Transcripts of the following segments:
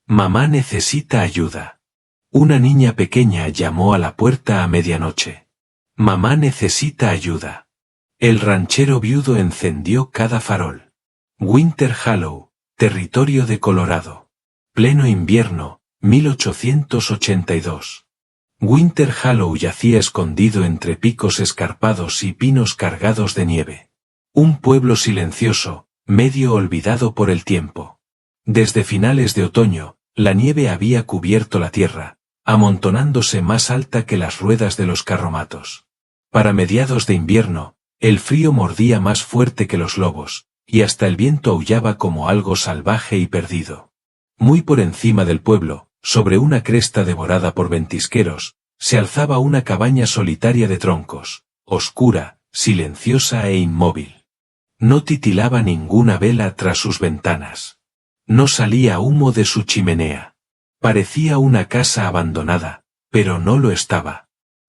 Mamá necesita ayuda. Una niña pequeña llamó a la puerta a medianoche. Mamá necesita ayuda. El ranchero viudo encendió cada farol. Winter Hollow, territorio de Colorado. Pleno invierno, 1882. Winter Hollow yacía escondido entre picos escarpados y pinos cargados de nieve. Un pueblo silencioso, medio olvidado por el tiempo. Desde finales de otoño, la nieve había cubierto la tierra, amontonándose más alta que las ruedas de los carromatos. Para mediados de invierno, el frío mordía más fuerte que los lobos, y hasta el viento aullaba como algo salvaje y perdido. Muy por encima del pueblo, sobre una cresta devorada por ventisqueros, se alzaba una cabaña solitaria de troncos, oscura, silenciosa e inmóvil. No titilaba ninguna vela tras sus ventanas. No salía humo de su chimenea. Parecía una casa abandonada, pero no lo estaba.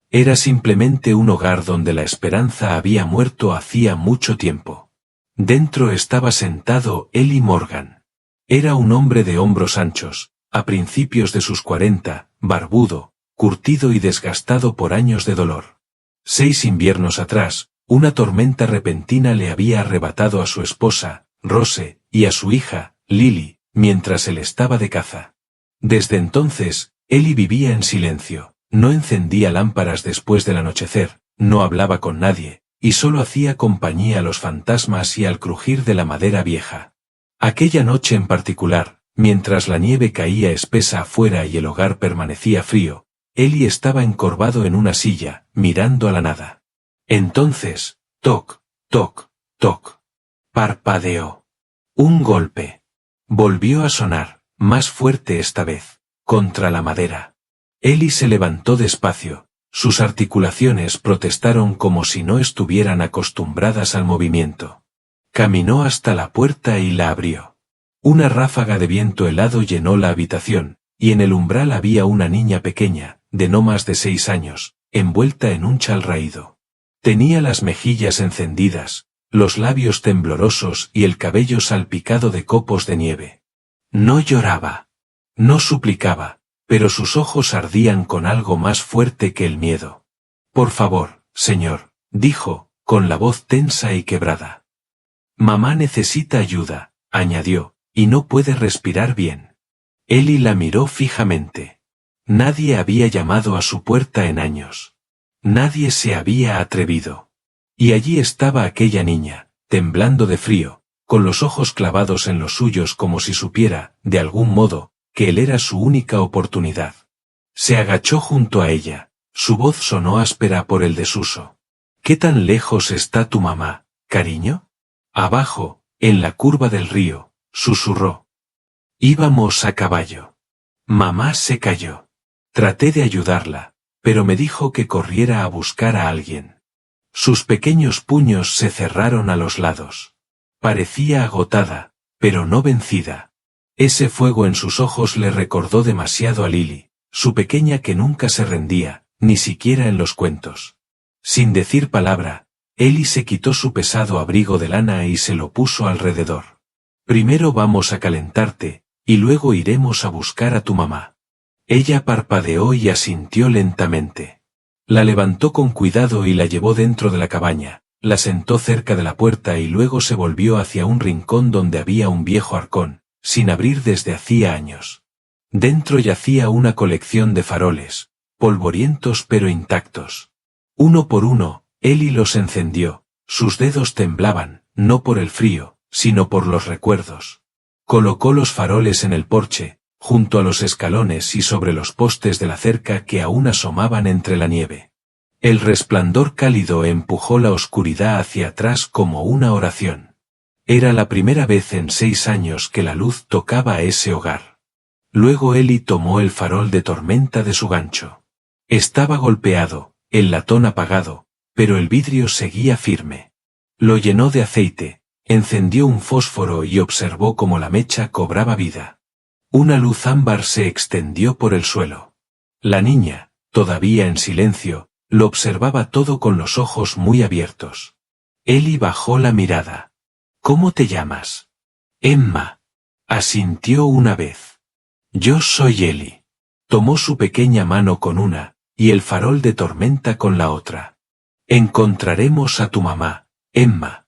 Era simplemente un hogar donde la esperanza había muerto hacía mucho tiempo. Dentro estaba sentado Eli Morgan. Era un hombre de hombros anchos, a principios de sus 40, barbudo, curtido y desgastado por años de dolor. 6 inviernos atrás, una tormenta repentina le había arrebatado a su esposa, Rose, y a su hija, Lily, mientras él estaba de caza. Desde entonces, Eli vivía en silencio, no encendía lámparas después del anochecer, no hablaba con nadie, y solo hacía compañía a los fantasmas y al crujir de la madera vieja. Aquella noche en particular, mientras la nieve caía espesa afuera y el hogar permanecía frío, Eli estaba encorvado en una silla, mirando a la nada. Entonces, toc, toc, toc. Parpadeó. Un golpe. Volvió a sonar, más fuerte esta vez, contra la madera. Eli se levantó despacio, sus articulaciones protestaron como si no estuvieran acostumbradas al movimiento. Caminó hasta la puerta y la abrió. Una ráfaga de viento helado llenó la habitación, y en el umbral había una niña pequeña, de no más de 6 años, envuelta en un chal raído. Tenía las mejillas encendidas, los labios temblorosos y el cabello salpicado de copos de nieve. No lloraba. No suplicaba, pero sus ojos ardían con algo más fuerte que el miedo. Por favor, señor, dijo, con la voz tensa y quebrada. Mamá necesita ayuda, añadió, y no puede respirar bien. Eli la miró fijamente. Nadie había llamado a su puerta en años. Nadie se había atrevido. Y allí estaba aquella niña, temblando de frío, con los ojos clavados en los suyos como si supiera, de algún modo, que él era su única oportunidad. Se agachó junto a ella, su voz sonó áspera por el desuso. ¿Qué tan lejos está tu mamá, cariño? Abajo, en la curva del río, susurró. Íbamos a caballo. Mamá se calló. Traté de ayudarla, pero me dijo que corriera a buscar a alguien. Sus pequeños puños se cerraron a los lados. Parecía agotada, pero no vencida. Ese fuego en sus ojos le recordó demasiado a Lily, su pequeña que nunca se rendía, ni siquiera en los cuentos. Sin decir palabra, Eli se quitó su pesado abrigo de lana y se lo puso alrededor. Primero vamos a calentarte, y luego iremos a buscar a tu mamá. Ella parpadeó y asintió lentamente. La levantó con cuidado y la llevó dentro de la cabaña, la sentó cerca de la puerta y luego se volvió hacia un rincón donde había un viejo arcón, sin abrir desde hacía años. Dentro yacía una colección de faroles, polvorientos pero intactos. Uno por uno, Eli los encendió, sus dedos temblaban, no por el frío, sino por los recuerdos. Colocó los faroles en el porche, junto a los escalones y sobre los postes de la cerca que aún asomaban entre la nieve. El resplandor cálido empujó la oscuridad hacia atrás como una oración. Era la primera vez en 6 años que la luz tocaba a ese hogar. Luego Eli tomó el farol de tormenta de su gancho. Estaba golpeado, el latón apagado, pero el vidrio seguía firme. Lo llenó de aceite, encendió un fósforo y observó cómo la mecha cobraba vida. Una luz ámbar se extendió por el suelo. La niña, todavía en silencio, lo observaba todo con los ojos muy abiertos. Eli bajó la mirada. ¿Cómo te llamas? Emma. Asintió una vez. Yo soy Eli. Tomó su pequeña mano con una, y el farol de tormenta con la otra. Encontraremos a tu mamá, Emma.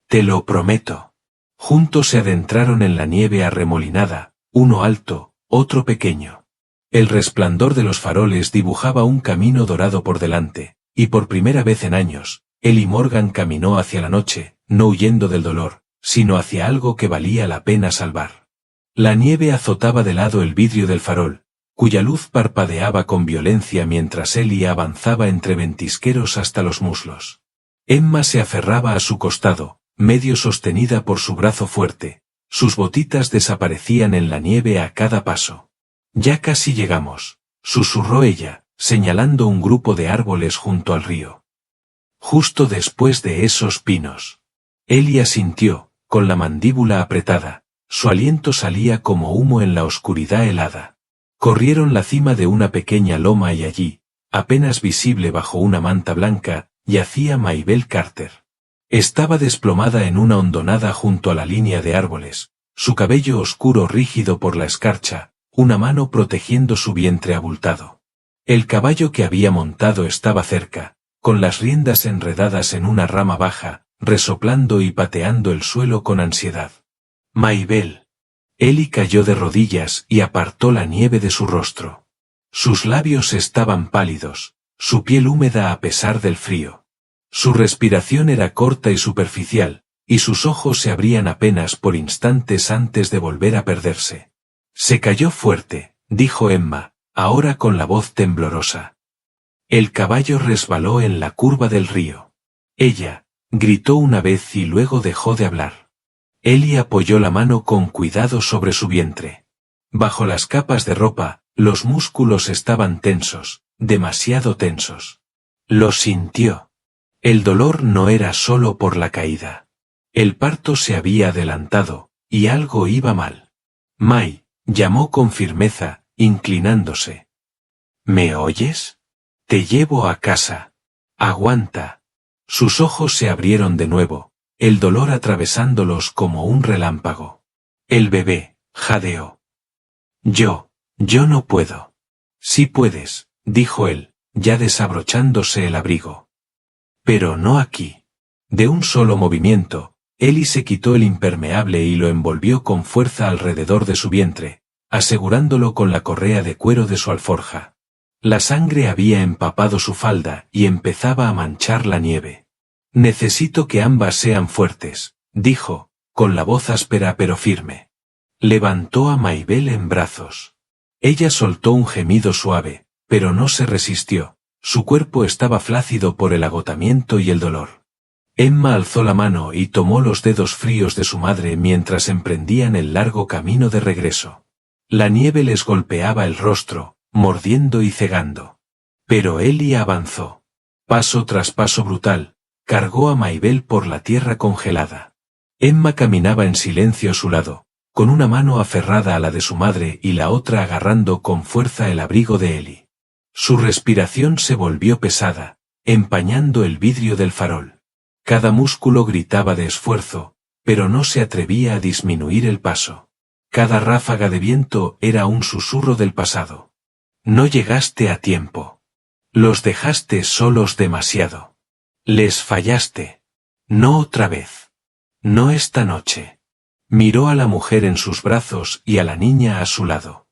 Te lo prometo. Juntos se adentraron en la nieve arremolinada, uno alto, otro pequeño. El resplandor de los faroles dibujaba un camino dorado por delante, y por primera vez en años, Eli Morgan caminó hacia la noche, no huyendo del dolor, sino hacia algo que valía la pena salvar. La nieve azotaba de lado el vidrio del farol, cuya luz parpadeaba con violencia mientras Eli avanzaba entre ventisqueros hasta los muslos. Emma se aferraba a su costado, medio sostenida por su brazo fuerte. Sus botitas desaparecían en la nieve a cada paso. Ya casi llegamos, susurró ella, señalando un grupo de árboles junto al río. Justo después de esos pinos. Eli asintió, con la mandíbula apretada. Su aliento salía como humo en la oscuridad helada. Corrieron la cima de una pequeña loma y allí, apenas visible bajo una manta blanca, yacía Maybelle Carter. Estaba desplomada en una hondonada junto a la línea de árboles, su cabello oscuro rígido por la escarcha, una mano protegiendo su vientre abultado. El caballo que había montado estaba cerca, con las riendas enredadas en una rama baja, resoplando y pateando el suelo con ansiedad. Maybelle. Eli cayó de rodillas y apartó la nieve de su rostro. Sus labios estaban pálidos, su piel húmeda a pesar del frío. Su respiración era corta y superficial, y sus ojos se abrían apenas por instantes antes de volver a perderse. Se cayó fuerte, dijo Emma, ahora con la voz temblorosa. El caballo resbaló en la curva del río. Ella, gritó una vez y luego dejó de hablar. Eli apoyó la mano con cuidado sobre su vientre. Bajo las capas de ropa, los músculos estaban tensos, demasiado tensos. Lo sintió. El dolor no era solo por la caída. El parto se había adelantado, y algo iba mal. May, llamó con firmeza, inclinándose. ¿Me oyes? Te llevo a casa. Aguanta. Sus ojos se abrieron de nuevo, el dolor atravesándolos como un relámpago. El bebé, jadeó. Yo no puedo. Sí puedes, dijo él, ya desabrochándose el abrigo. Pero no aquí. De un solo movimiento, Eli se quitó el impermeable y lo envolvió con fuerza alrededor de su vientre, asegurándolo con la correa de cuero de su alforja. La sangre había empapado su falda y empezaba a manchar la nieve. Necesito que ambas sean fuertes, dijo, con la voz áspera pero firme. Levantó a Maybelle en brazos. Ella soltó un gemido suave, pero no se resistió, su cuerpo estaba flácido por el agotamiento y el dolor. Emma alzó la mano y tomó los dedos fríos de su madre mientras emprendían el largo camino de regreso. La nieve les golpeaba el rostro, mordiendo y cegando. Pero Eli avanzó. Paso tras paso brutal, cargó a Maybelle por la tierra congelada. Emma caminaba en silencio a su lado, con una mano aferrada a la de su madre y la otra agarrando con fuerza el abrigo de Eli. Su respiración se volvió pesada, empañando el vidrio del farol. Cada músculo gritaba de esfuerzo, pero no se atrevía a disminuir el paso. Cada ráfaga de viento era un susurro del pasado. No llegaste a tiempo. Los dejaste solos demasiado. Les fallaste. No otra vez. No esta noche. Miró a la mujer en sus brazos y a la niña a su lado.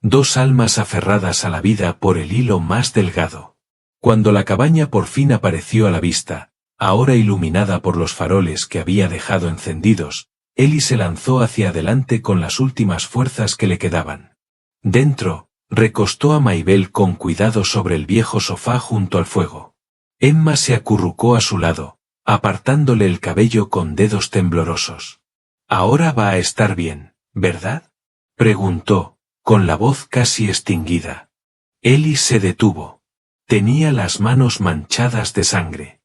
Dos almas aferradas a la vida por el hilo más delgado. Cuando la cabaña por fin apareció a la vista, ahora iluminada por los faroles que había dejado encendidos, Eli se lanzó hacia adelante con las últimas fuerzas que le quedaban. Dentro, recostó a Maybelle con cuidado sobre el viejo sofá junto al fuego. Emma se acurrucó a su lado, apartándole el cabello con dedos temblorosos. «Ahora va a estar bien, ¿verdad?», preguntó, con la voz casi extinguida. Eli se detuvo. Tenía las manos manchadas de sangre.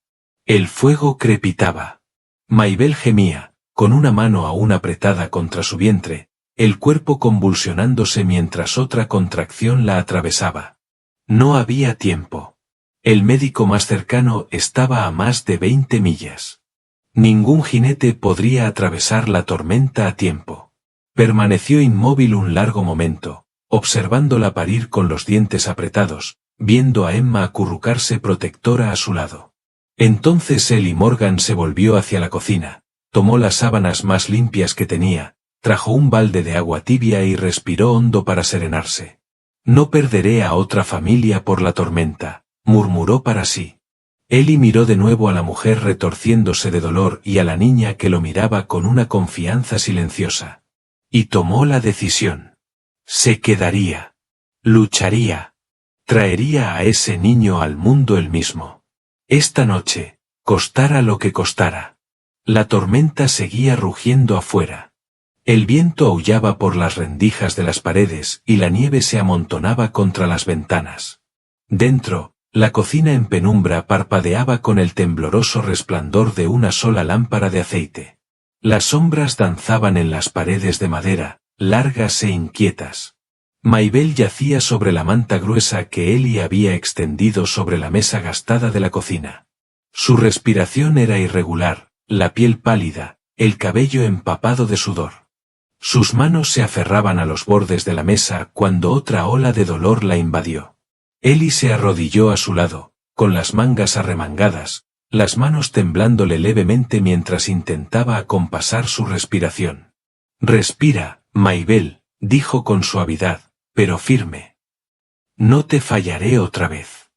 El fuego crepitaba. Maybelle gemía, con una mano aún apretada contra su vientre, el cuerpo convulsionándose mientras otra contracción la atravesaba. No había tiempo. El médico más cercano estaba a más de 20 millas. Ningún jinete podría atravesar la tormenta a tiempo. Permaneció inmóvil un largo momento, observándola parir con los dientes apretados, viendo a Emma acurrucarse protectora a su lado. Entonces él y Morgan se volvió hacia la cocina, tomó las sábanas más limpias que tenía, trajo un balde de agua tibia y respiró hondo para serenarse. No perderé a otra familia por la tormenta, murmuró para sí. Ellie miró de nuevo a la mujer retorciéndose de dolor y a la niña que lo miraba con una confianza silenciosa. Y tomó la decisión. Se quedaría. Lucharía. Traería a ese niño al mundo él mismo. Esta noche, costara lo que costara. La tormenta seguía rugiendo afuera. El viento aullaba por las rendijas de las paredes y la nieve se amontonaba contra las ventanas. Dentro, la cocina en penumbra parpadeaba con el tembloroso resplandor de una sola lámpara de aceite. Las sombras danzaban en las paredes de madera, largas e inquietas. Maybelle yacía sobre la manta gruesa que Ellie había extendido sobre la mesa gastada de la cocina. Su respiración era irregular, la piel pálida, el cabello empapado de sudor. Sus manos se aferraban a los bordes de la mesa cuando otra ola de dolor la invadió. Ellie se arrodilló a su lado, con las mangas arremangadas, las manos temblándole levemente mientras intentaba acompasar su respiración. «Respira, Maybelle», dijo con suavidad, pero firme. «No te fallaré otra vez».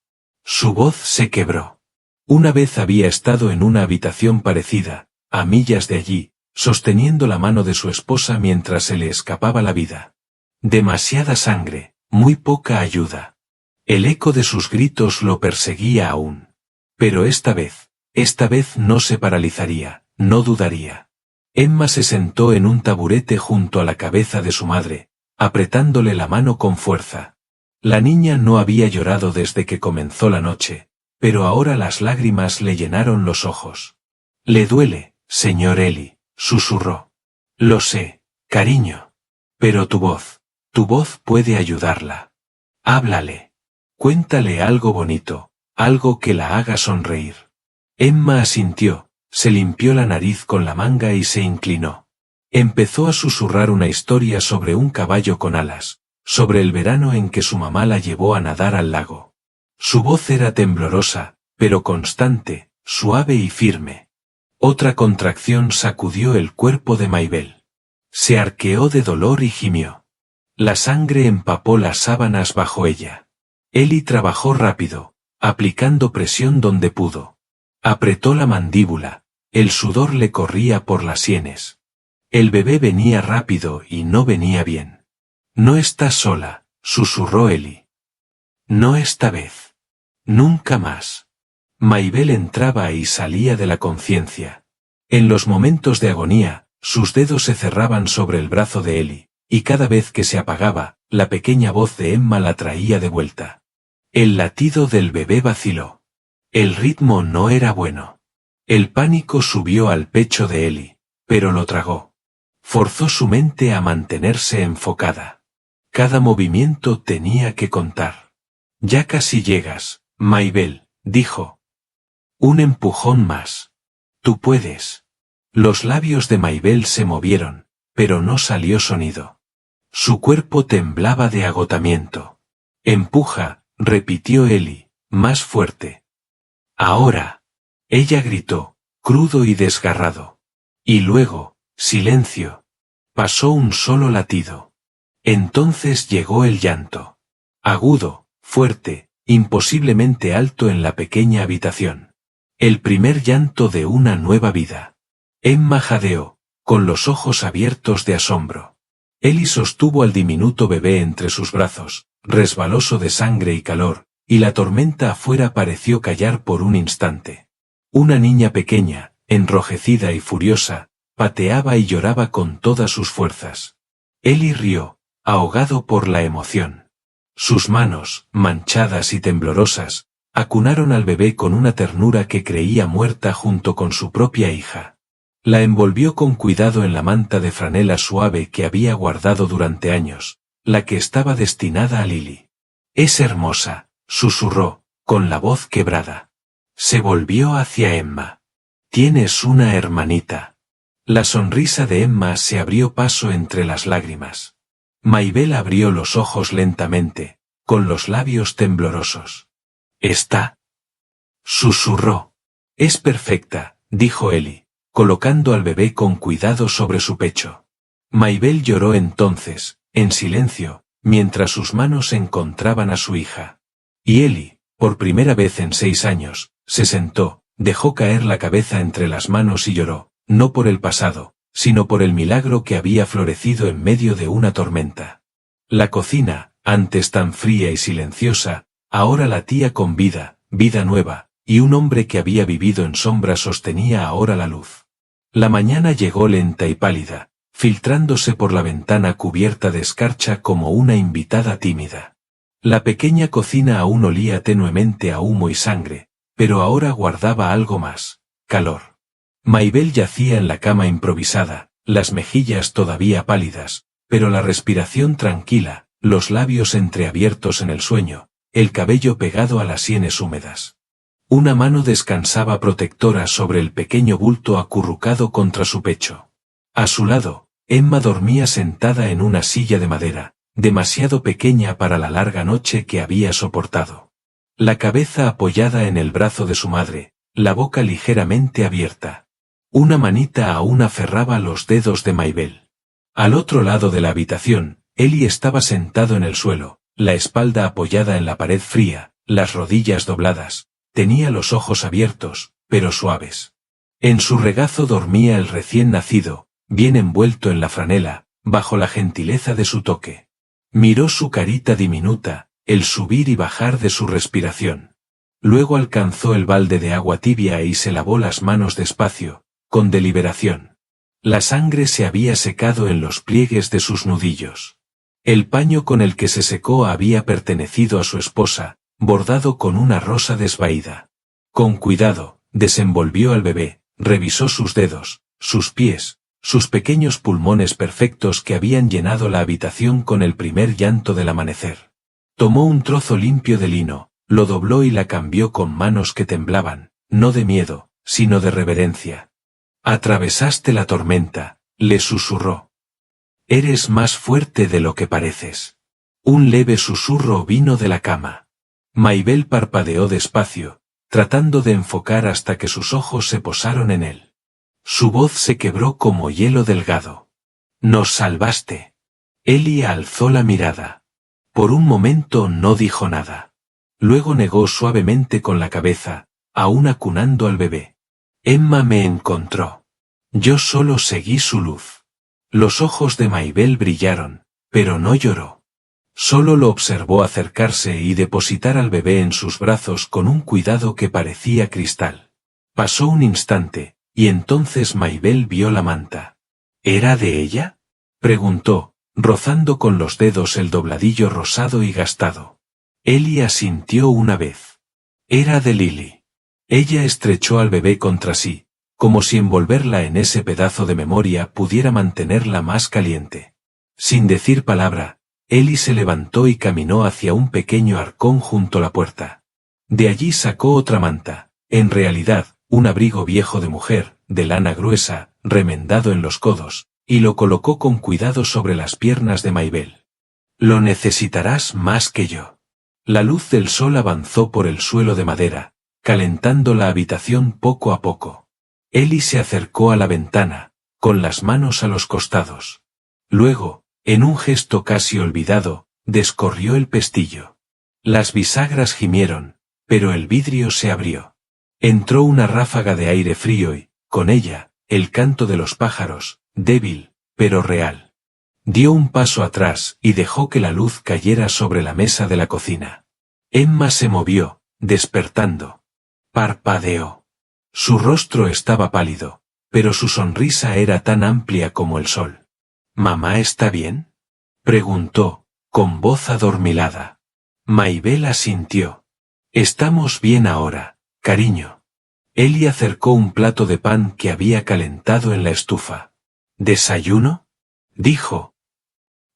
Su voz se quebró. Una vez había estado en una habitación parecida, a millas de allí, sosteniendo la mano de su esposa mientras se le escapaba la vida. Demasiada sangre, muy poca ayuda. El eco de sus gritos lo perseguía aún. Pero esta vez no se paralizaría, no dudaría. Emma se sentó en un taburete junto a la cabeza de su madre, apretándole la mano con fuerza. La niña no había llorado desde que comenzó la noche, pero ahora las lágrimas le llenaron los ojos. «Le duele, señor Ellie», susurró. «Lo sé, cariño. Pero tu voz puede ayudarla. Háblale. Cuéntale algo bonito, algo que la haga sonreír». Emma asintió, se limpió la nariz con la manga y se inclinó. Empezó a susurrar una historia sobre un caballo con alas, sobre el verano en que su mamá la llevó a nadar al lago. Su voz era temblorosa, pero constante, suave y firme. Otra contracción sacudió el cuerpo de Maybelle. Se arqueó de dolor y gimió. La sangre empapó las sábanas bajo ella. Ellie trabajó rápido, aplicando presión donde pudo. Apretó la mandíbula, el sudor le corría por las sienes. El bebé venía rápido y no venía bien. «No estás sola», susurró Ellie. «No esta vez. Nunca más». Maybelle entraba y salía de la conciencia. En los momentos de agonía, sus dedos se cerraban sobre el brazo de Ellie, y cada vez que se apagaba, la pequeña voz de Emma la traía de vuelta. El latido del bebé vaciló. El ritmo no era bueno. El pánico subió al pecho de Ellie, pero lo tragó. Forzó su mente a mantenerse enfocada. Cada movimiento tenía que contar. «Ya casi llegas, Maybelle», dijo. «Un empujón más. Tú puedes». Los labios de Maybelle se movieron, pero no salió sonido. Su cuerpo temblaba de agotamiento. «Empuja», repitió Ellie, más fuerte. «Ahora». Ella gritó, crudo y desgarrado. Y luego, silencio. Pasó un solo latido. Entonces llegó el llanto. Agudo, fuerte, imposiblemente alto en la pequeña habitación. El primer llanto de una nueva vida. Emma jadeó, con los ojos abiertos de asombro. Ellie sostuvo al diminuto bebé entre sus brazos, resbaloso de sangre y calor, y la tormenta afuera pareció callar por un instante. Una niña pequeña, enrojecida y furiosa, pateaba y lloraba con todas sus fuerzas. Ellie rió, ahogado por la emoción. Sus manos, manchadas y temblorosas, acunaron al bebé con una ternura que creía muerta junto con su propia hija. La envolvió con cuidado en la manta de franela suave que había guardado durante años, la que estaba destinada a Lily. «Es hermosa», susurró, con la voz quebrada. Se volvió hacia Emma. «Tienes una hermanita». La sonrisa de Emma se abrió paso entre las lágrimas. Maybelle abrió los ojos lentamente, con los labios temblorosos. «¿Está?», susurró. «Es perfecta», dijo Ellie, colocando al bebé con cuidado sobre su pecho. Maybelle lloró entonces, en silencio, mientras sus manos encontraban a su hija. Y Ellie, por primera vez en 6 años, se sentó, dejó caer la cabeza entre las manos y lloró, no por el pasado, sino por el milagro que había florecido en medio de una tormenta. La cocina, antes tan fría y silenciosa, ahora latía con vida, vida nueva, y un hombre que había vivido en sombra sostenía ahora la luz. La mañana llegó lenta y pálida, filtrándose por la ventana cubierta de escarcha como una invitada tímida. La pequeña cocina aún olía tenuemente a humo y sangre, pero ahora guardaba algo más: calor. Maybelle yacía en la cama improvisada, las mejillas todavía pálidas, pero la respiración tranquila, los labios entreabiertos en el sueño, el cabello pegado a las sienes húmedas. Una mano descansaba protectora sobre el pequeño bulto acurrucado contra su pecho. A su lado, Emma dormía sentada en una silla de madera, demasiado pequeña para la larga noche que había soportado. La cabeza apoyada en el brazo de su madre, la boca ligeramente abierta. Una manita aún aferraba los dedos de Maybelle. Al otro lado de la habitación, Ellie estaba sentado en el suelo, la espalda apoyada en la pared fría, las rodillas dobladas. Tenía los ojos abiertos, pero suaves. En su regazo dormía el recién nacido, bien envuelto en la franela, bajo la gentileza de su toque. Miró su carita diminuta, el subir y bajar de su respiración. Luego alcanzó el balde de agua tibia y se lavó las manos despacio, con deliberación. La sangre se había secado en los pliegues de sus nudillos. El paño con el que se secó había pertenecido a su esposa, bordado con una rosa desvaída. Con cuidado, desenvolvió al bebé, revisó sus dedos, sus pies, sus pequeños pulmones perfectos que habían llenado la habitación con el primer llanto del amanecer. Tomó un trozo limpio de lino, lo dobló y la cambió con manos que temblaban, no de miedo, sino de reverencia. «Atravesaste la tormenta», le susurró. «Eres más fuerte de lo que pareces». Un leve susurro vino de la cama. Maybelle parpadeó despacio, tratando de enfocar hasta que sus ojos se posaron en él. Su voz se quebró como hielo delgado. «Nos salvaste». Ellie alzó la mirada. Por un momento no dijo nada. Luego negó suavemente con la cabeza, aún acunando al bebé. «Emma me encontró. Yo solo seguí su luz». Los ojos de Maybelle brillaron, pero no lloró. Solo lo observó acercarse y depositar al bebé en sus brazos con un cuidado que parecía cristal. Pasó un instante, y entonces Maybelle vio la manta. «¿Era de ella?», preguntó, rozando con los dedos el dobladillo rosado y gastado. Ellie asintió una vez. «Era de Lily». Ella estrechó al bebé contra sí, como si envolverla en ese pedazo de memoria pudiera mantenerla más caliente. Sin decir palabra, Ellie se levantó y caminó hacia un pequeño arcón junto a la puerta. De allí sacó otra manta, en realidad, un abrigo viejo de mujer, de lana gruesa, remendado en los codos, y lo colocó con cuidado sobre las piernas de Maybelle. «Lo necesitarás más que yo». La luz del sol avanzó por el suelo de madera, calentando la habitación poco a poco. Ellie se acercó a la ventana, con las manos a los costados. Luego, en un gesto casi olvidado, descorrió el pestillo. Las bisagras gimieron, pero el vidrio se abrió. Entró una ráfaga de aire frío y, con ella, el canto de los pájaros, débil, pero real. Dio un paso atrás y dejó que la luz cayera sobre la mesa de la cocina. Emma se movió, despertando. Parpadeó. Su rostro estaba pálido, pero su sonrisa era tan amplia como el sol. «¿Mamá está bien?», preguntó, con voz adormilada. Maybelle asintió. «Estamos bien ahora, cariño». Ellie acercó un plato de pan que había calentado en la estufa. «¿Desayuno?», dijo.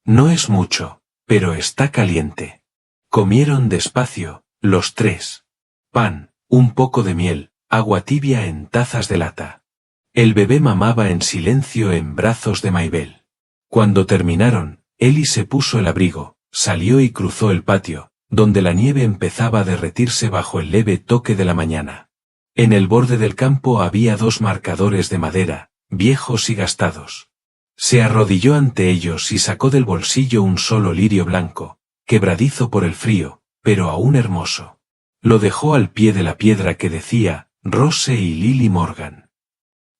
«No es mucho, pero está caliente». Comieron despacio, los tres. Pan, un poco de miel, agua tibia en tazas de lata. El bebé mamaba en silencio en brazos de Maybelle. Cuando terminaron, Ellie se puso el abrigo, salió y cruzó el patio, donde la nieve empezaba a derretirse bajo el leve toque de la mañana. En el borde del campo había 2 marcadores de madera, viejos y gastados. Se arrodilló ante ellos y sacó del bolsillo un solo lirio blanco, quebradizo por el frío, pero aún hermoso. Lo dejó al pie de la piedra que decía, Rose y Lily Morgan.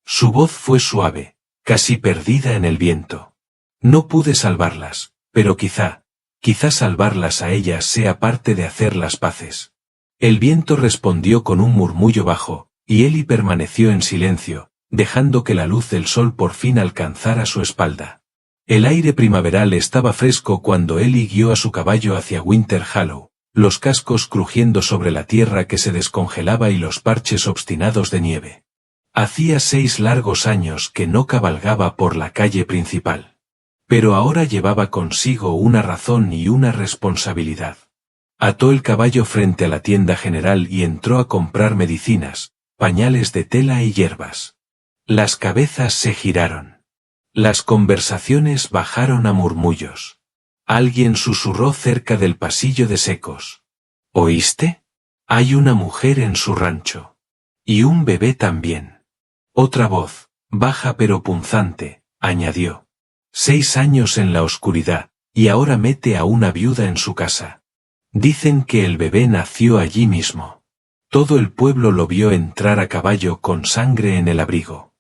Su voz fue suave, casi perdida en el viento. No pude salvarlas, pero quizá salvarlas a ellas sea parte de hacer las paces. El viento respondió con un murmullo bajo, y Ellie permaneció en silencio, dejando que la luz del sol por fin alcanzara su espalda. El aire primaveral estaba fresco cuando Ellie guió a su caballo hacia Winter Hollow, los cascos crujiendo sobre la tierra que se descongelaba y los parches obstinados de nieve. Hacía 6 largos años que no cabalgaba por la calle principal. Pero ahora llevaba consigo una razón y una responsabilidad. Ató el caballo frente a la tienda general y entró a comprar medicinas, pañales de tela y hierbas. Las cabezas se giraron. Las conversaciones bajaron a murmullos. Alguien susurró cerca del pasillo de secos. ¿Oíste? Hay una mujer en su rancho. Y un bebé también. Otra voz, baja pero punzante, añadió. 6 años en la oscuridad, y ahora mete a una viuda en su casa. Dicen que el bebé nació allí mismo. Todo el pueblo lo vio entrar a caballo con sangre en el abrigo.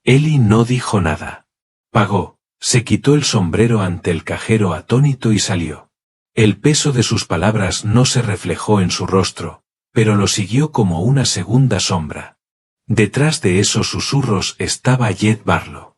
Ellie no dijo nada. Pagó, se quitó el sombrero ante el cajero atónito y salió. El peso de sus palabras no se reflejó en su rostro, pero lo siguió como una segunda sombra. Detrás de esos susurros estaba Jed Barlow.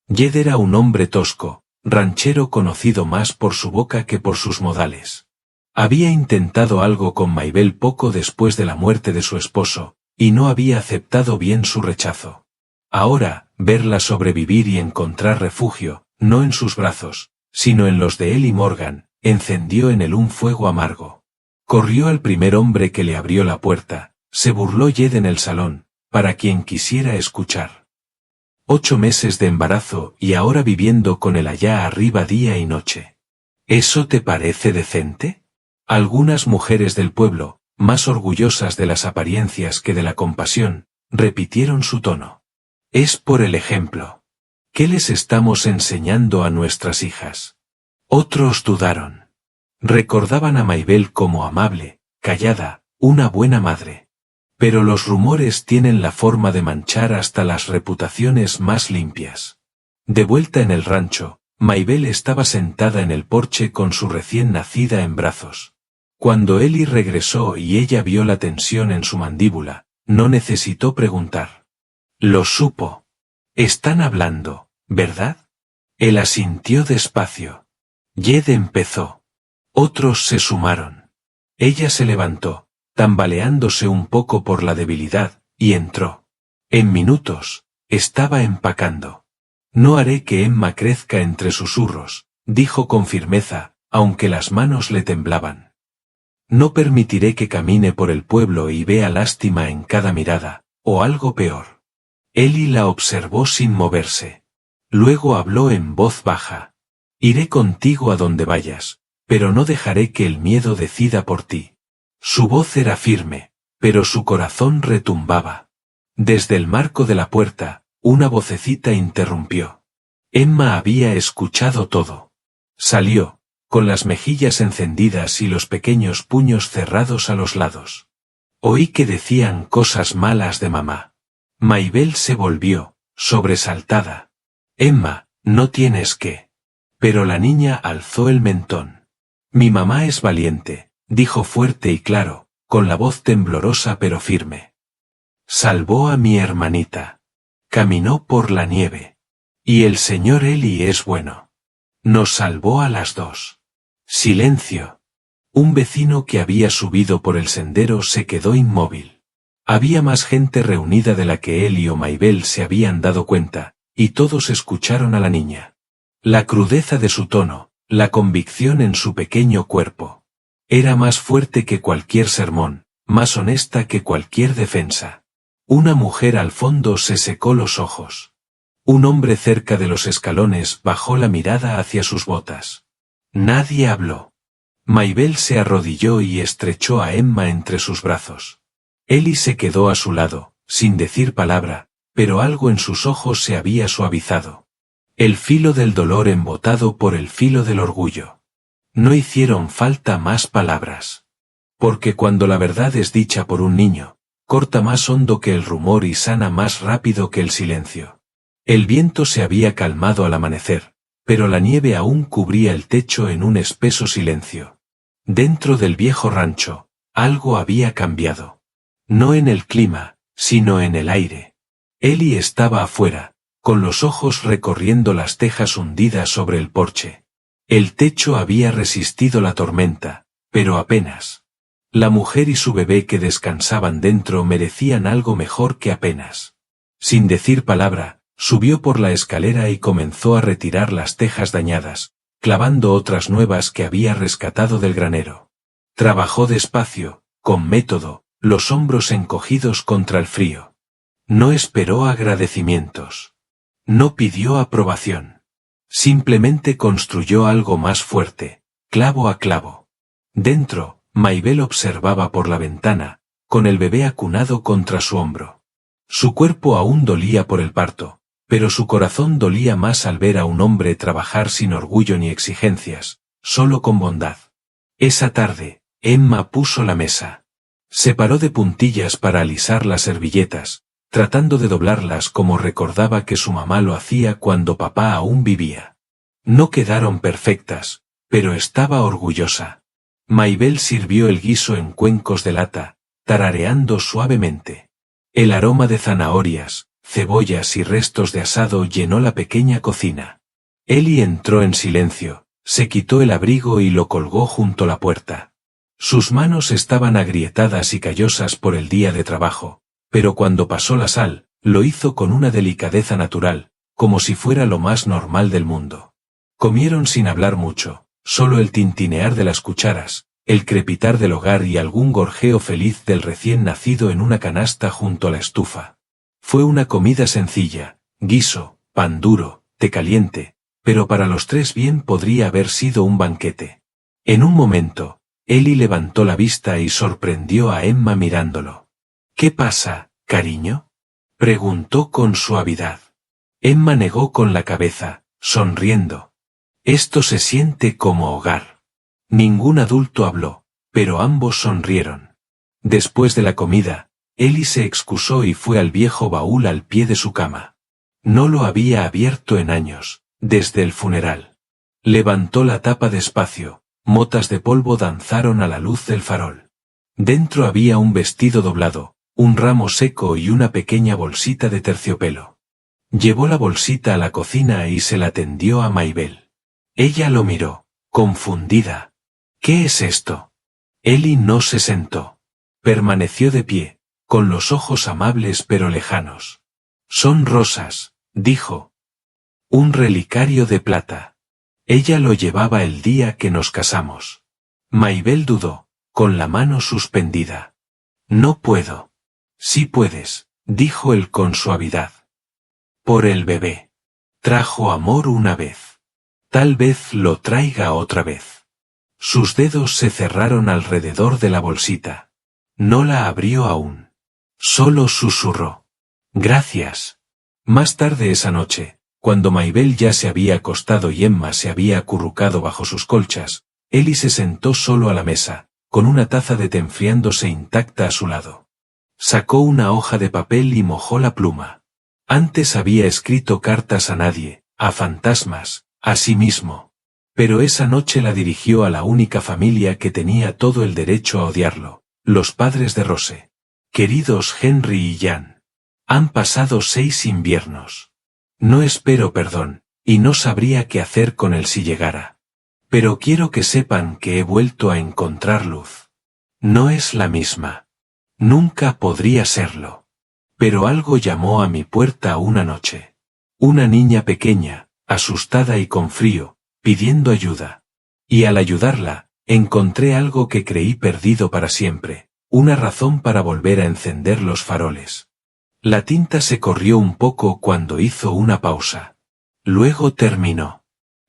Jed era un hombre tosco, ranchero conocido más por su boca que por sus modales. Había intentado algo con Maybelle poco después de la muerte de su esposo, y no había aceptado bien su rechazo. Ahora, verla sobrevivir y encontrar refugio, no en sus brazos, sino en los de Ellie Morgan, encendió en él un fuego amargo. Corrió al primer hombre que le abrió la puerta, se burló Jed en el salón, para quien quisiera escuchar. 8 meses de embarazo y ahora viviendo con él allá arriba día y noche. ¿Eso te parece decente? Algunas mujeres del pueblo, más orgullosas de las apariencias que de la compasión, repitieron su tono. Es por el ejemplo. ¿Qué les estamos enseñando a nuestras hijas? Otros dudaron. Recordaban a Maybelle como amable, callada, una buena madre. Pero los rumores tienen la forma de manchar hasta las reputaciones más limpias. De vuelta en el rancho, Maybelle estaba sentada en el porche con su recién nacida en brazos. Cuando Ellie regresó y ella vio la tensión en su mandíbula, no necesitó preguntar. Lo supo. Están hablando, ¿verdad? Él asintió despacio. Jed empezó. Otros se sumaron. Ella se levantó, tambaleándose un poco por la debilidad, y entró. En minutos, estaba empacando. No haré que Emma crezca entre susurros, dijo con firmeza, aunque las manos le temblaban. No permitiré que camine por el pueblo y vea lástima en cada mirada, o algo peor. Ellie la observó sin moverse. Luego habló en voz baja. Iré contigo a donde vayas, pero no dejaré que el miedo decida por ti. Su voz era firme, pero su corazón retumbaba. Desde el marco de la puerta, una vocecita interrumpió. Emma había escuchado todo. Salió, con las mejillas encendidas y los pequeños puños cerrados a los lados. Oí que decían cosas malas de mamá. Maybelle se volvió, sobresaltada. Emma, no tienes que. Pero la niña alzó el mentón. Mi mamá es valiente, dijo fuerte y claro, con la voz temblorosa pero firme. Salvó a mi hermanita. Caminó por la nieve. Y el señor Ellie es bueno. Nos salvó a las 2. Silencio. Un vecino que había subido por el sendero se quedó inmóvil. Había más gente reunida de la que Ellie o Maybelle se habían dado cuenta, y todos escucharon a la niña. La crudeza de su tono, la convicción en su pequeño cuerpo. Era más fuerte que cualquier sermón, más honesta que cualquier defensa. Una mujer al fondo se secó los ojos. Un hombre cerca de los escalones bajó la mirada hacia sus botas. Nadie habló. Mabel se arrodilló y estrechó a Emma entre sus brazos. Ellie se quedó a su lado, sin decir palabra, pero algo en sus ojos se había suavizado. El filo del dolor embotado por el filo del orgullo. No hicieron falta más palabras. Porque cuando la verdad es dicha por un niño, corta más hondo que el rumor y sana más rápido que el silencio. El viento se había calmado al amanecer, pero la nieve aún cubría el techo en un espeso silencio. Dentro del viejo rancho, algo había cambiado. No en el clima, sino en el aire. Ellie estaba afuera, con los ojos recorriendo las tejas hundidas sobre el porche. El techo había resistido la tormenta, pero apenas. La mujer y su bebé que descansaban dentro merecían algo mejor que apenas. Sin decir palabra, subió por la escalera y comenzó a retirar las tejas dañadas, clavando otras nuevas que había rescatado del granero. Trabajó despacio, con método, los hombros encogidos contra el frío. No esperó agradecimientos. No pidió aprobación. Simplemente construyó algo más fuerte, clavo a clavo. Dentro, Mabel observaba por la ventana, con el bebé acunado contra su hombro. Su cuerpo aún dolía por el parto, pero su corazón dolía más al ver a un hombre trabajar sin orgullo ni exigencias, solo con bondad. Esa tarde, Emma puso la mesa. Se paró de puntillas para alisar las servilletas, tratando de doblarlas como recordaba que su mamá lo hacía cuando papá aún vivía. No quedaron perfectas, pero estaba orgullosa. Mabel sirvió el guiso en cuencos de lata, tarareando suavemente. El aroma de zanahorias, cebollas y restos de asado llenó la pequeña cocina. Ellie entró en silencio, se quitó el abrigo y lo colgó junto a la puerta. Sus manos estaban agrietadas y callosas por el día de trabajo, pero cuando pasó la sal, lo hizo con una delicadeza natural, como si fuera lo más normal del mundo. Comieron sin hablar mucho, solo el tintinear de las cucharas, el crepitar del hogar y algún gorjeo feliz del recién nacido en una canasta junto a la estufa. Fue una comida sencilla, guiso, pan duro, té caliente, pero para los tres bien podría haber sido un banquete. En un momento, Ellie levantó la vista y sorprendió a Emma mirándolo. «¿Qué pasa, cariño?», preguntó con suavidad. Emma negó con la cabeza, sonriendo. «Esto se siente como hogar». Ningún adulto habló, pero ambos sonrieron. Después de la comida, Ellie se excusó y fue al viejo baúl al pie de su cama. No lo había abierto en años, desde el funeral. Levantó la tapa despacio, motas de polvo danzaron a la luz del farol. Dentro había un vestido doblado, un ramo seco y una pequeña bolsita de terciopelo. Llevó la bolsita a la cocina y se la tendió a Mabel. Ella lo miró, confundida. «¿Qué es esto?». Ellie no se sentó. Permaneció de pie, con los ojos amables pero lejanos. «Son rosas», dijo. «Un relicario de plata. Ella lo llevaba el día que nos casamos». Mabel dudó, con la mano suspendida. «No puedo». «Sí puedes», dijo él con suavidad. «Por el bebé. Trajo amor una vez. Tal vez lo traiga otra vez». Sus dedos se cerraron alrededor de la bolsita. No la abrió aún. Solo susurró. «Gracias». Más tarde esa noche, cuando Mabel ya se había acostado y Emma se había acurrucado bajo sus colchas, Ellie se sentó solo a la mesa, con una taza de té enfriándose intacta a su lado. Sacó una hoja de papel y mojó la pluma. Antes había escrito cartas a nadie, a fantasmas, a sí mismo. Pero esa noche la dirigió a la única familia que tenía todo el derecho a odiarlo, los padres de Rose. «Queridos Henry y Jan. Han pasado 6 inviernos. No espero perdón, y no sabría qué hacer con él si llegara. Pero quiero que sepan que he vuelto a encontrar luz. No es la misma. Nunca podría serlo. Pero algo llamó a mi puerta una noche. Una niña pequeña, asustada y con frío, pidiendo ayuda. Y al ayudarla, encontré algo que creí perdido para siempre, una razón para volver a encender los faroles». La tinta se corrió un poco cuando hizo una pausa. Luego terminó.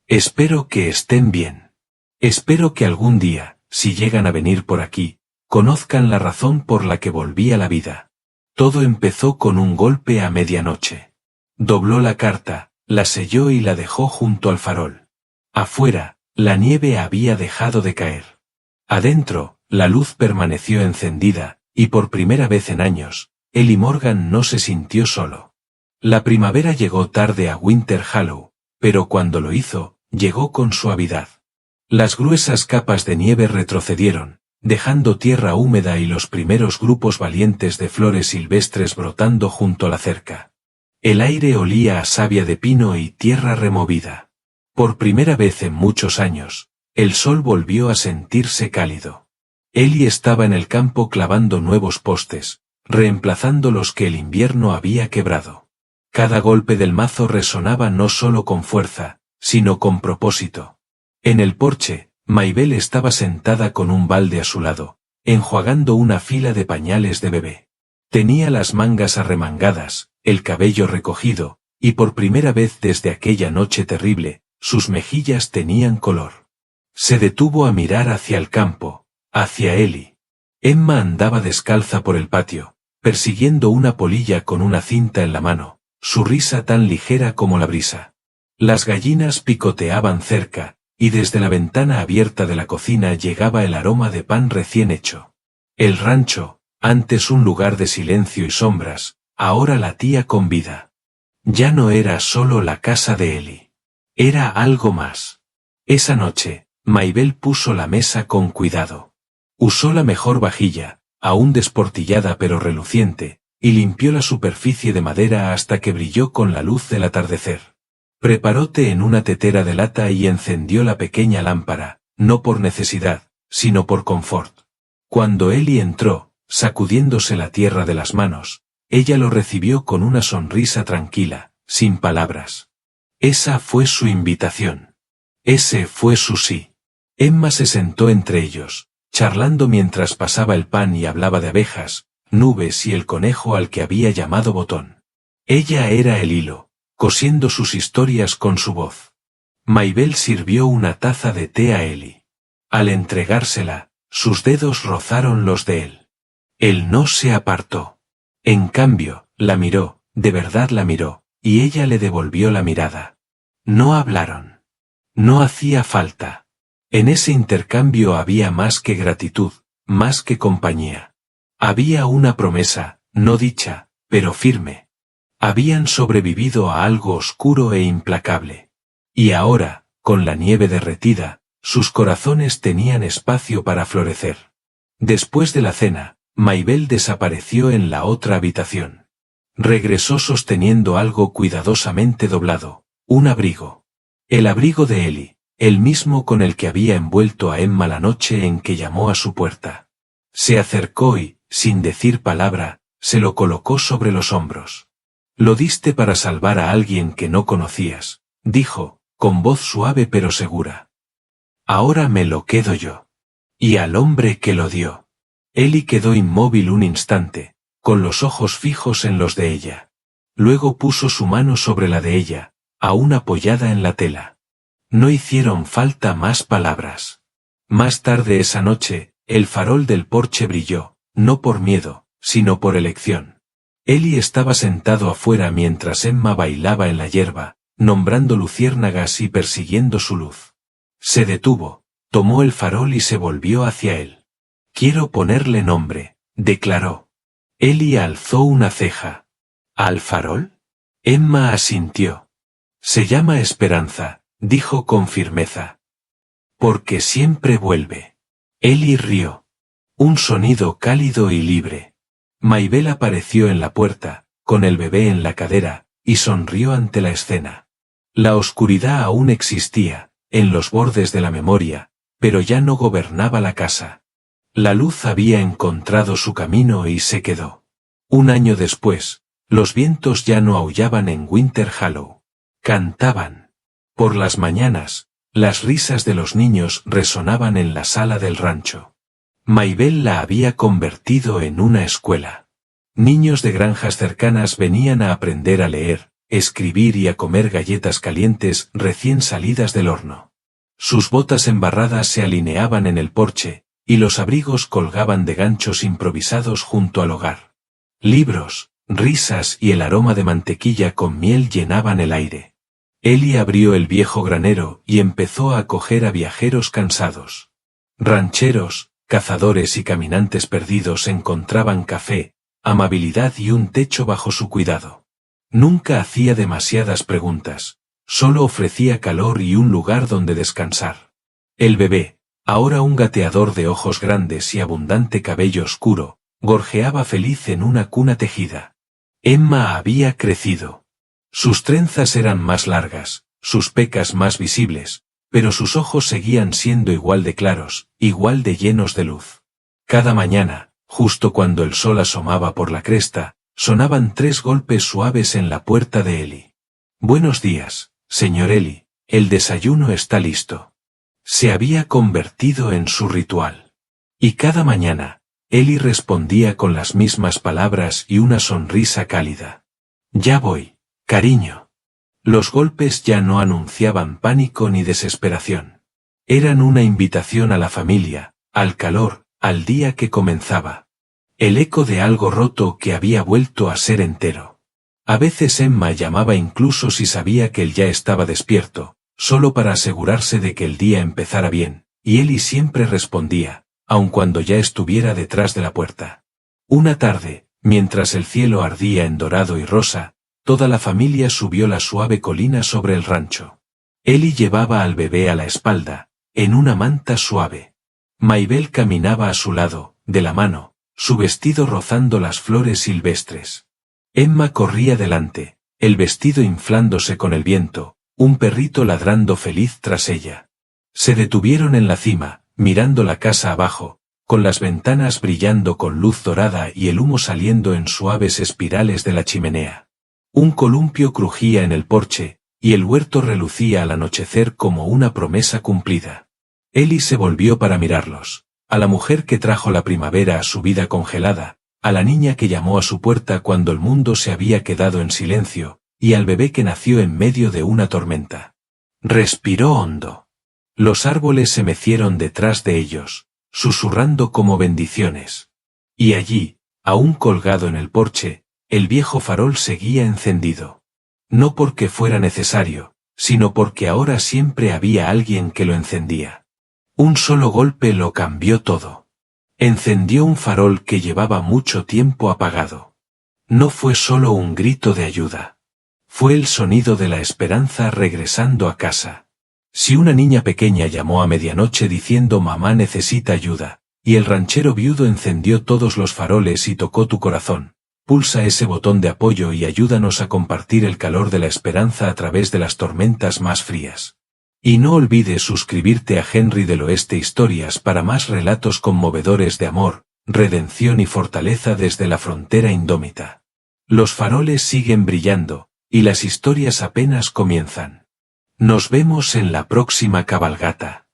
«Espero que estén bien. Espero que algún día, si llegan a venir por aquí, conozcan la razón por la que volví a la vida. Todo empezó con un golpe a medianoche. Dobló la carta, la selló y la dejó junto al farol. Afuera, la nieve había dejado de caer. Adentro, la luz permaneció encendida, y por primera vez en años, Ellie Morgan no se sintió solo. La primavera llegó tarde a Winter Hollow, pero cuando lo hizo, llegó con suavidad. Las gruesas capas de nieve retrocedieron, dejando tierra húmeda y los primeros grupos valientes de flores silvestres brotando junto a la cerca. El aire olía a savia de pino y tierra removida. Por primera vez en muchos años, el sol volvió a sentirse cálido. Ellie estaba en el campo clavando nuevos postes, reemplazando los que el invierno había quebrado. Cada golpe del mazo resonaba no solo con fuerza, sino con propósito. En el porche, Maybelle estaba sentada con un balde a su lado, enjuagando una fila de pañales de bebé. Tenía las mangas arremangadas, el cabello recogido, y por primera vez desde aquella noche terrible, sus mejillas tenían color. Se detuvo a mirar hacia el campo, hacia Ellie. Emma andaba descalza por el patio, persiguiendo una polilla con una cinta en la mano, su risa tan ligera como la brisa. Las gallinas picoteaban cerca, y desde la ventana abierta de la cocina llegaba el aroma de pan recién hecho. El rancho, antes un lugar de silencio y sombras, ahora latía con vida. Ya no era solo la casa de Ellie. Era algo más. Esa noche, Maybelle puso la mesa con cuidado. Usó la mejor vajilla, aún desportillada pero reluciente, y limpió la superficie de madera hasta que brilló con la luz del atardecer. Preparó té en una tetera de lata y encendió la pequeña lámpara, no por necesidad, sino por confort. Cuando Ellie entró, sacudiéndose la tierra de las manos, ella lo recibió con una sonrisa tranquila, sin palabras. Esa fue su invitación. Ese fue su sí. Emma se sentó entre ellos, charlando mientras pasaba el pan y hablaba de abejas, nubes y el conejo al que había llamado Botón. Ella era el hilo, cosiendo sus historias con su voz. Maybelle sirvió una taza de té a Ellie. Al entregársela, sus dedos rozaron los de él. Él no se apartó. En cambio, la miró, de verdad la miró, y ella le devolvió la mirada. No hablaron. No hacía falta. En ese intercambio había más que gratitud, más que compañía. Había una promesa, no dicha, pero firme. Habían sobrevivido a algo oscuro e implacable. Y ahora, con la nieve derretida, sus corazones tenían espacio para florecer. Después de la cena, Maybelle desapareció en la otra habitación. Regresó sosteniendo algo cuidadosamente doblado, un abrigo. El abrigo de Ellie, el mismo con el que había envuelto a Emma la noche en que llamó a su puerta. Se acercó y, sin decir palabra, se lo colocó sobre los hombros. Lo diste para salvar a alguien que no conocías, dijo, con voz suave pero segura. Ahora me lo quedo yo. Y al hombre que lo dio. Ellie quedó inmóvil un instante, con los ojos fijos en los de ella. Luego puso su mano sobre la de ella, aún apoyada en la tela. No hicieron falta más palabras. Más tarde esa noche, el farol del porche brilló, no por miedo, sino por elección. Ellie estaba sentado afuera mientras Emma bailaba en la hierba, nombrando luciérnagas y persiguiendo su luz. Se detuvo, tomó el farol y se volvió hacia él. Quiero ponerle nombre, declaró. Ellie alzó una ceja. ¿Al farol? Emma asintió. Se llama Esperanza, dijo con firmeza. Porque siempre vuelve. Ellie rió. Un sonido cálido y libre. Maybelle apareció en la puerta, con el bebé en la cadera, y sonrió ante la escena. La oscuridad aún existía, en los bordes de la memoria, pero ya no gobernaba la casa. La luz había encontrado su camino y se quedó. Un año después, los vientos ya no aullaban en Winter Hollow. Cantaban. Por las mañanas, las risas de los niños resonaban en la sala del rancho. Maybelle la había convertido en una escuela. Niños de granjas cercanas venían a aprender a leer, escribir y a comer galletas calientes recién salidas del horno. Sus botas embarradas se alineaban en el porche, y los abrigos colgaban de ganchos improvisados junto al hogar. Libros, risas y el aroma de mantequilla con miel llenaban el aire. Ellie abrió el viejo granero y empezó a acoger a viajeros cansados. Rancheros, cazadores y caminantes perdidos encontraban café, amabilidad y un techo bajo su cuidado. Nunca hacía demasiadas preguntas, solo ofrecía calor y un lugar donde descansar. El bebé, ahora un gateador de ojos grandes y abundante cabello oscuro, gorjeaba feliz en una cuna tejida. Emma había crecido. Sus trenzas eran más largas, sus pecas más visibles, pero sus ojos seguían siendo igual de claros, igual de llenos de luz. Cada mañana, justo cuando el sol asomaba por la cresta, sonaban 3 golpes suaves en la puerta de Ellie. «Buenos días, señor Ellie, el desayuno está listo». Se había convertido en su ritual. Y cada mañana, Ellie respondía con las mismas palabras y una sonrisa cálida. «Ya voy, cariño». Los golpes ya no anunciaban pánico ni desesperación. Eran una invitación a la familia, al calor, al día que comenzaba. El eco de algo roto que había vuelto a ser entero. A veces Emma llamaba incluso si sabía que él ya estaba despierto, solo para asegurarse de que el día empezara bien, y Ellie siempre respondía, aun cuando ya estuviera detrás de la puerta. Una tarde, mientras el cielo ardía en dorado y rosa, toda la familia subió la suave colina sobre el rancho. Ellie llevaba al bebé a la espalda, en una manta suave. Maybelle caminaba a su lado, de la mano, su vestido rozando las flores silvestres. Emma corría delante, el vestido inflándose con el viento, un perrito ladrando feliz tras ella. Se detuvieron en la cima, mirando la casa abajo, con las ventanas brillando con luz dorada y el humo saliendo en suaves espirales de la chimenea. Un columpio crujía en el porche, y el huerto relucía al anochecer como una promesa cumplida. Ellie se volvió para mirarlos, a la mujer que trajo la primavera a su vida congelada, a la niña que llamó a su puerta cuando el mundo se había quedado en silencio, y al bebé que nació en medio de una tormenta. Respiró hondo. Los árboles se mecieron detrás de ellos, susurrando como bendiciones. Y allí, aún colgado en el porche, el viejo farol seguía encendido. No porque fuera necesario, sino porque ahora siempre había alguien que lo encendía. Un solo golpe lo cambió todo. Encendió un farol que llevaba mucho tiempo apagado. No fue solo un grito de ayuda. Fue el sonido de la esperanza regresando a casa. Si una niña pequeña llamó a medianoche diciendo «Mamá necesita ayuda», y el ranchero viudo encendió todos los faroles y tocó tu corazón, pulsa ese botón de apoyo y ayúdanos a compartir el calor de la esperanza a través de las tormentas más frías. Y no olvides suscribirte a Henry del Oeste Historias para más relatos conmovedores de amor, redención y fortaleza desde la frontera indómita. Los faroles siguen brillando, y las historias apenas comienzan. Nos vemos en la próxima cabalgata.